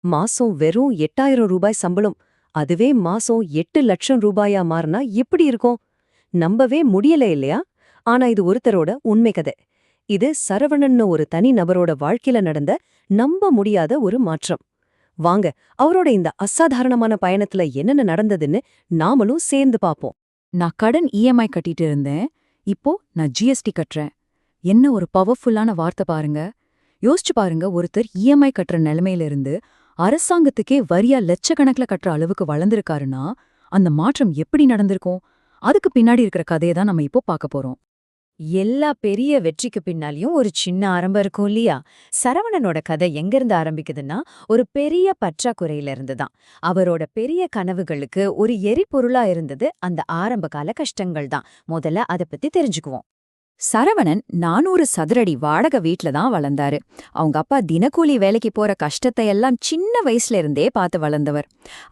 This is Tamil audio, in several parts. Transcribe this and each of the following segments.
மாசம் வெறும் 8000 ரூபாய் சம்பளம். அதுவே மாசம் 8 லட்சம் ரூபாயா மாறினா எப்படி இருக்கும்? நம்பவே முடியல இல்லையா? ஆனா இது ஒருத்தரோட உண்மை கதை. இது சரவணன்னு ஒரு தனி நபரோட வாழ்க்கையில நடந்த நம்ப முடியாத ஒரு மாற்றம். வாங்க, அவரோட இந்த அசாதாரணமான பயணத்துல என்னென்ன நடந்ததுன்னு நாமளும் சேர்ந்து பாப்போம். நான் கடன் இஎம்ஐ கட்டிட்டு இருந்தேன். இப்போ நான் ஜிஎஸ்டி கட்டுறேன். என்ன ஒரு பவர்ஃபுல்லான வார்த்தை பாருங்க. யோசிச்சு பாருங்க, ஒருத்தர் இஎம்ஐ கட்டுற நிலைமையில இருந்து அரசாங்கத்துக்கே வரியா லட்சக்கணக்கில் கட்டுற அளவுக்கு வளர்ந்திருக்காருன்னா அந்த மாற்றம் எப்படி நடந்திருக்கும்? அதுக்கு பின்னாடி இருக்கிற கதையை தான் நம்ம இப்போ பார்க்க போறோம். எல்லா பெரிய வெற்றிக்கு பின்னாலயும் ஒரு சின்ன ஆரம்பம் இருக்கும் இல்லையா? சரவணனோட கதை எங்கிருந்து ஆரம்பிக்குதுன்னா, ஒரு பெரிய பற்றாக்குறையில இருந்துதான். அவரோட பெரிய கனவுகளுக்கு ஒரு எரிபொருளா இருந்தது அந்த ஆரம்ப கால கஷ்டங்கள் தான். முதல்ல அத பத்தி தெரிஞ்சுக்குவோம். சரவணன் 400 சதுரடி வாடகை வீட்ல தான் வளர்ந்தாரு. அவங்க அப்பா தினக்கூலி வேலைக்கு போற கஷ்டத்தை எல்லாம் சின்ன வயசுல இருந்தே பார்த்து வளர்ந்தவர்.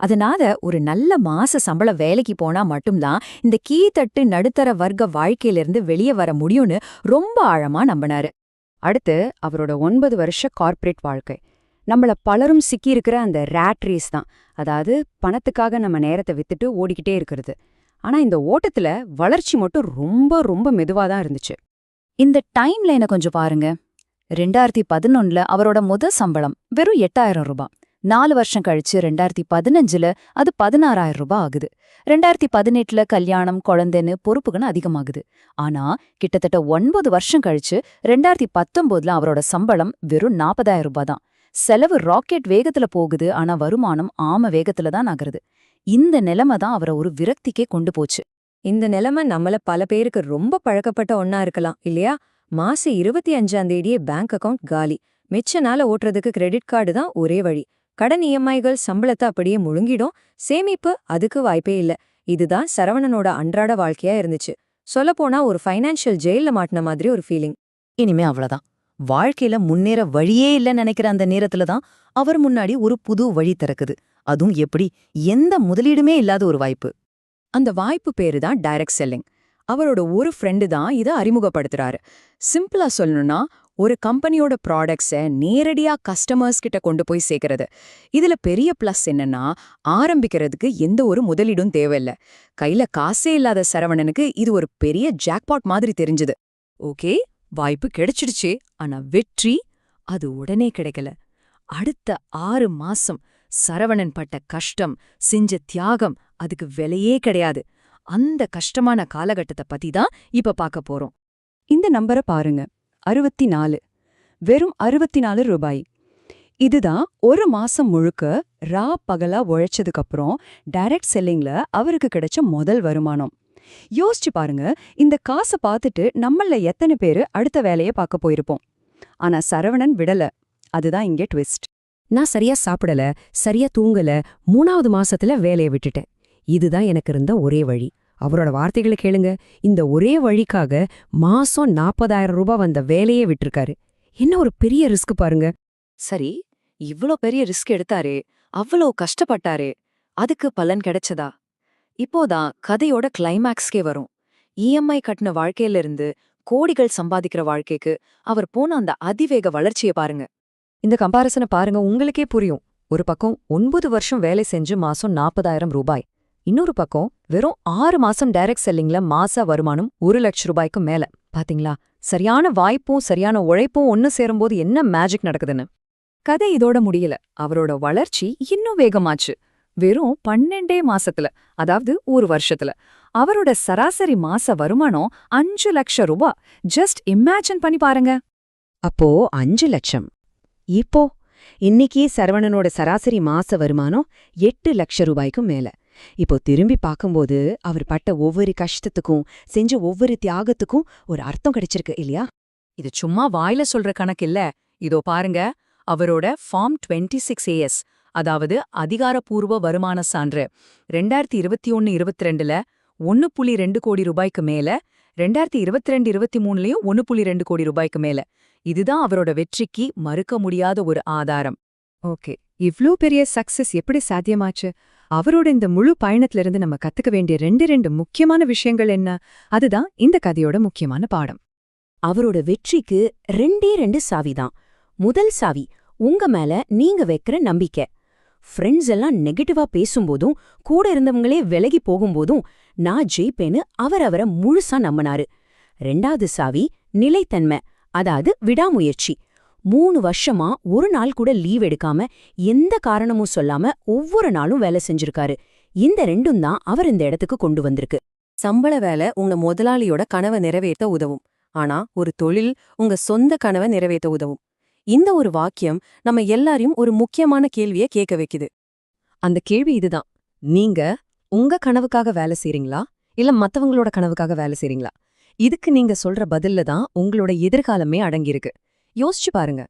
அதனால ஒரு நல்ல மாச சம்பள வேலைக்கு போனா மட்டும்தான் இந்த கீழ்த்தட்டு நடுத்தர வர்க்க வாழ்க்கையிலிருந்து வெளியே வர முடியும்னு ரொம்ப ஆழமா நம்பினாரு. அடுத்து அவரோட 9 வருஷ கார்ப்பரேட் வாழ்க்கை. நம்மள பலரும் சிக்கியிருக்கிற அந்த ரேட் ரேஸ் தான். அதாவது பணத்துக்காக நம்ம நேரத்தை வித்துட்டு ஓடிக்கிட்டே இருக்கிறது. ஆனா இந்த ஓட்டத்துல வளர்ச்சி மட்டும் ரொம்ப ரொம்ப மெதுவா தான் இருந்துச்சு. இந்த டைம் லைனை கொஞ்சம் பாருங்க. 2011 அவரோட சம்பளம் வெறும் 8000 ரூபாய். 4 வருஷம் கழிச்சு 2015 அது 16,000 ரூபாய் ஆகுது. 2018 கல்யாணம், குழந்தைன்னு பொறுப்புகன்னு அதிகமாகுது. ஆனா கிட்டத்தட்ட 9 வருஷம் கழிச்சு 2019 அவரோட சம்பளம் வெறும் 40,000 ரூபாய் தான். செலவு ராக்கெட் வேகத்துல போகுது, ஆனா வருமானம் ஆம வேகத்துல தான் நகருது. இந்த நிலைமை தான் அவரை ஒரு விரக்திக்கே கொண்டு போச்சு. இந்த நிலைமை நம்மள பல பேருக்கு ரொம்ப பழக்கப்பட்ட ஒன்னா இருக்கலாம் இல்லையா? மாசம் 25ஆம் தேதியே பேங்க் அக்கவுண்ட் காலி. மிச்ச நாள ஓட்டுறதுக்கு கிரெடிட் கார்டு தான் ஒரே வழி. கடன் இஎம்ஐகள் சம்பளத்தை அப்படியே முழுங்கிடும். சேமிப்பு அதுக்கு வாய்ப்பே இல்ல. இதுதான் சரவணனோட அன்றாட வாழ்க்கையா இருந்துச்சு. சொல்லப்போனா ஒரு ஃபைனான்ஷியல் ஜெயில்ல மாட்டின மாதிரி ஒரு ஃபீலிங். இனிமே அவ்வளவுதான். வாழ்க்கையில முன்னேற வழியே இல்லைன்னு நினைக்கிற அந்த நேரத்துல தான் அவர் முன்னாடி ஒரு புது வழி திறக்குது. அதுவும் எப்படி? எந்த முதலீடுமே இல்லாத ஒரு வாய்ப்பு. அந்த வாய்ப்பு பேரு தான் டைரக்ட் செல்லிங். அவரோட ஒரு ஃப்ரெண்டு தான் இதை அறிமுகப்படுத்துறாரு. சிம்பிளா சொல்லணும்னா, ஒரு கம்பெனியோட ப்ராடக்ட்ஸை நேரடியா கஸ்டமர்ஸ் கிட்ட கொண்டு போய் சேர்க்கறது. இதுல பெரிய பிளஸ் என்னன்னா, ஆரம்பிக்கிறதுக்கு எந்த ஒரு முதலீடும் தேவையில்ல. கையில காசே இல்லாத சரவணனுக்கு இது ஒரு பெரிய ஜாக்பாட் மாதிரி தெரிஞ்சுது. ஓகே, வாய்ப்பு கிடைச்சிடுச்சே. ஆனா வெற்றி அது உடனே கிடைக்கல. அடுத்த 6 மாசம் சரவணன் பட்ட கஷ்டம், செஞ்ச தியாகம், அதுக்கு விலையே கிடையாது. அந்த கஷ்டமான காலகட்டத்தை பத்தி தான் இப்ப பார்க்க போறோம். இந்த நம்பரை பாருங்க, 64. வெறும் 64 ரூபாய். இதுதான் ஒரு மாசம் முழுக்க ரா பகலா உழைச்சதுக்கு அப்புறம் டைரக்ட் செல்லிங்ல அவருக்கு கிடைச்ச முதல் வருமானம். யோசிச்சு பாருங்க, இந்த காசை பார்த்துட்டு நம்மள எத்தனை பேரு அடுத்த வேலையை பார்க்க போயிருப்போம். ஆனா சரவணன் விடல. அதுதான் இங்கே ட்விஸ்ட். நான் சரியா சாப்பிடல, சரியா தூங்கல, 3வது மாசத்துல வேலையை விட்டுட்டேன். இதுதான் எனக்கு இருந்த ஒரே வழி. அவரோட வார்த்தைகளை கேளுங்க. இந்த ஒரே வழிக்காக மாசம் 40,000 ரூபாய் வந்த வேலையே விட்டிருக்காரு. என்ன ஒரு பெரிய ரிஸ்க் பாருங்க. சரி, இவ்ளோ பெரிய ரிஸ்க் எடுத்தாரே, அவ்வளோ கஷ்டப்பட்டாரே, அதுக்கு பலன் கிடைச்சதா? இப்போதான் கதையோட கிளைமேக்ஸ்கே வரும். இஎம்ஐ கட்டின வாழ்க்கையில இருந்து கோடிகள் சம்பாதிக்கிற வாழ்க்கைக்கு அவர் போன அந்த அதிவேக வளர்ச்சியை பாருங்க. இந்த கம்பாரிசனை பாருங்க, உங்களுக்கே புரியும். ஒரு பக்கம் 9 வருஷம் வேலை செஞ்சு மாசம் 40,000 ரூபாய். இன்னொரு பக்கம் வெறும் 6 மாசம் டைரக்ட் செல்லிங்ல மாச வருமானம் 1 லட்சம் ரூபாய்க்கு மேல. பாத்தீங்களா? சரியான வாய்ப்பும் சரியான உழைப்பும் ஒன்னு சேரும்போது என்ன மேஜிக் நடக்குதுன்னு. கதை இதோட முடியல. அவரோட வளர்ச்சி இன்னும் வேகமாச்சு. வெறும் 12 மாசத்துல, அதாவது 1 வருஷத்துல அவரோட சராசரி மாச வருமானம் 5 லட்சம் ரூபாய். ஜஸ்ட் இமேஜின் பண்ணி பாருங்க. அப்போ 5 லட்சம். இப்போ இன்னைக்கு சரவணனோட சராசரி மாச வருமானம் 8 லட்சம் ரூபாய்க்கும் மேல. இப்போ திரும்பி பார்க்கும்போது அவர் பட்ட ஒவ்வொரு கஷ்டத்துக்கும் செஞ்ச ஒவ்வொரு தியாகத்துக்கும் ஒரு அர்த்தம் கிடைச்சிருக்கு இல்லையா? இது சும்மா வாயில சொல்ற கணக்கு இல்ல. இதோ பாருங்க, அவரோட ஃபார்ம் 26AS, அதாவது அதிகாரப்பூர்வ வருமான சான்று, 2021-22ல 1.2 கோடி ரூபாய்க்கு மேல, 2022-23லயும் 1.2 கோடி ரூபாய்க்கு மேல. இதுதான் அவரோட வெற்றிக்கு மறுக்க முடியாத ஒரு ஆதாரம். ஓகே, இவ்ளோ பெரிய சக்சஸ் எப்படி சாத்தியமாச்சு? அவரோட இந்த முழு பயணத்திலிருந்து நம்ம கத்துக்க வேண்டிய 2 முக்கியமான விஷயங்கள் என்ன? அதுதான் இந்த கதையோட முக்கியமான பாடம். அவரோட வெற்றிக்கு 2 சாவிதான். முதல் சாவி, உங்க மேல நீங்க வைக்கிற நம்பிக்கை. ஃப்ரெண்ட்ஸ் எல்லாம் நெகட்டிவா பேசும்போதும் கூட இருந்தவங்களே விலகி போகும்போதும் நான் ஜெயிப்பேன்னு அவரை முழுசா நம்பினாரு. 2வது சாவி நிலைத்தன்மை, அதாவது விடாமுயற்சி. 3 வருஷமா ஒரு நாள் கூட லீவ் எடுக்காம எந்த காரணமும் சொல்லாம ஒவ்வொரு நாளும் வேலை செஞ்சிருக்காரு. இந்த 2ம் தான் அவர் இந்த இடத்துக்கு கொண்டு வந்திருக்கு. சம்பள வேலை உங்க முதலாளியோட கனவை நிறைவேற்ற உதவும். ஆனா ஒரு தொழில் உங்க சொந்த கனவை நிறைவேற்ற உதவும். இந்த ஒரு வாக்கியம் நம்ம எல்லாரையும் ஒரு முக்கியமான கேள்வியை கேட்க வைக்குது. அந்த கேள்வி இதுதான்: நீங்க உங்க கனவுக்காக வேலை செய்றீங்களா, இல்ல மத்தவங்களோட கனவுக்காக வேலை செய்றீங்களா? இதுக்கு நீங்க சொல்ற பதில்ல தான் உங்களோட எதிர்காலமே அடங்கியிருக்கு. யோசிச்சு பாருங்க.